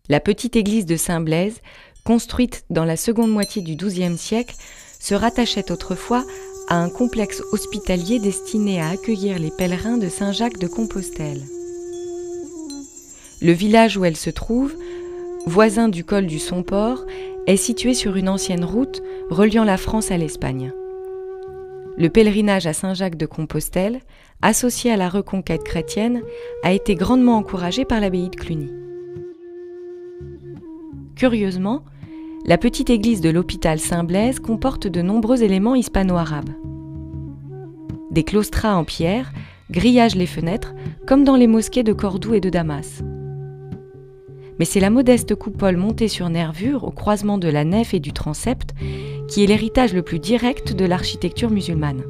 La petite église de Saint-Blaise, construite dans la seconde moitié du XIIe siècle, se rattachait autrefois à un complexe hospitalier destiné à accueillir les pèlerins de Saint-Jacques de Compostelle. Le village où elle se trouve, voisin du col du Somport, est situé sur une ancienne route reliant la France à l'Espagne. Le pèlerinage à Saint-Jacques de Compostelle, associé à la reconquête chrétienne, a été grandement encouragé par l'abbaye de Cluny. Curieusement, la petite église de l'hôpital Saint-Blaise comporte de nombreux éléments hispano-arabes. Des claustras en pierre grillagent les fenêtres, comme dans les mosquées de Cordoue et de Damas. Mais c'est la modeste coupole montée sur nervures au croisement de la nef et du transept qui est l'héritage le plus direct de l'architecture musulmane.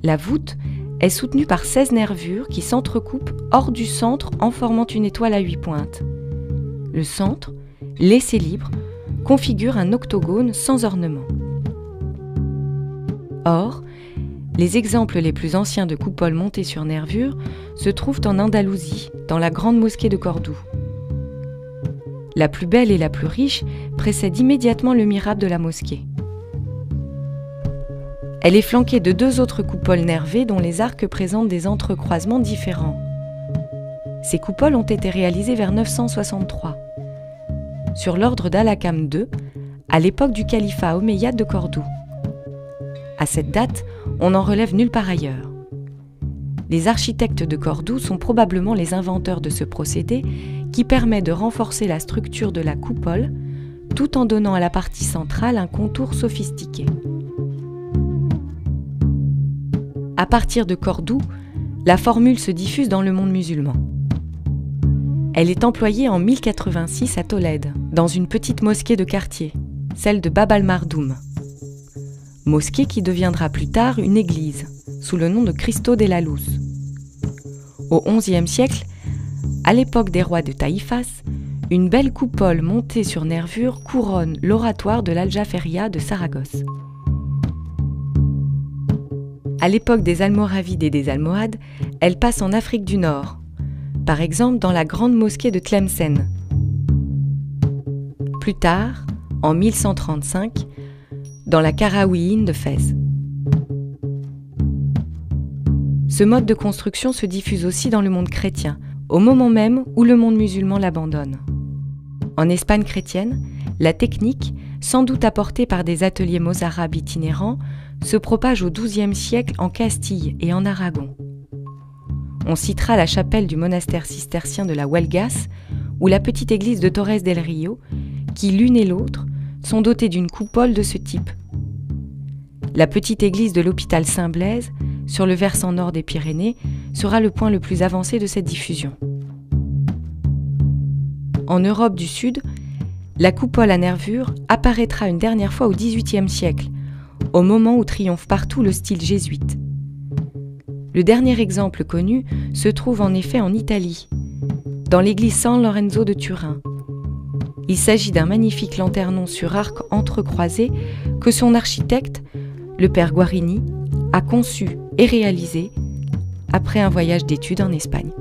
La voûte est soutenue par 16 nervures qui s'entrecoupent hors du centre en formant une étoile à 8 pointes. Le centre, laissé libre, configure un octogone sans ornement. Or, les exemples les plus anciens de coupoles montées sur nervures se trouvent en Andalousie, dans la grande mosquée de Cordoue. La plus belle et la plus riche précède immédiatement le mihrab de la mosquée. Elle est flanquée de 2 autres coupoles nervées dont les arcs présentent des entrecroisements différents. Ces coupoles ont été réalisées vers 963, sur l'ordre d'Al-Hakam II, à l'époque du califat omeyyade de Cordoue. À cette date, on n'en relève nulle part ailleurs. Les architectes de Cordoue sont probablement les inventeurs de ce procédé qui permet de renforcer la structure de la coupole tout en donnant à la partie centrale un contour sophistiqué. À partir de Cordoue, la formule se diffuse dans le monde musulman. Elle est employée en 1086 à Tolède, dans une petite mosquée de quartier, celle de Bab al-Mardoum. Mosquée qui deviendra plus tard une église, sous le nom de Cristo de la Luz. Au XIe siècle, à l'époque des rois de Taïfas, une belle coupole montée sur nervures couronne l'oratoire de l'Aljaferia de Saragosse. À l'époque des Almoravides et des Almohades, elle passe en Afrique du Nord, par exemple dans la grande mosquée de Tlemcen. Plus tard, en 1135, dans la Karaouiyine de Fès. Ce mode de construction se diffuse aussi dans le monde chrétien, au moment même où le monde musulman l'abandonne. En Espagne chrétienne, la technique, sans doute apportée par des ateliers mozarabes itinérants, se propage au XIIe siècle en Castille et en Aragon. On citera la chapelle du monastère cistercien de la Huelgas ou la petite église de Torres del Rio, qui l'une et l'autre sont dotées d'une coupole de ce type. La petite église de l'hôpital Saint-Blaise, sur le versant nord des Pyrénées, sera le point le plus avancé de cette diffusion. En Europe du Sud, la coupole à nervures apparaîtra une dernière fois au XVIIIe siècle, au moment où triomphe partout le style jésuite. Le dernier exemple connu se trouve en effet en Italie, dans l'église San Lorenzo de Turin. Il s'agit d'un magnifique lanternon sur arc entrecroisé que son architecte, le père Guarini, a conçu et réalisé après un voyage d'études en Espagne.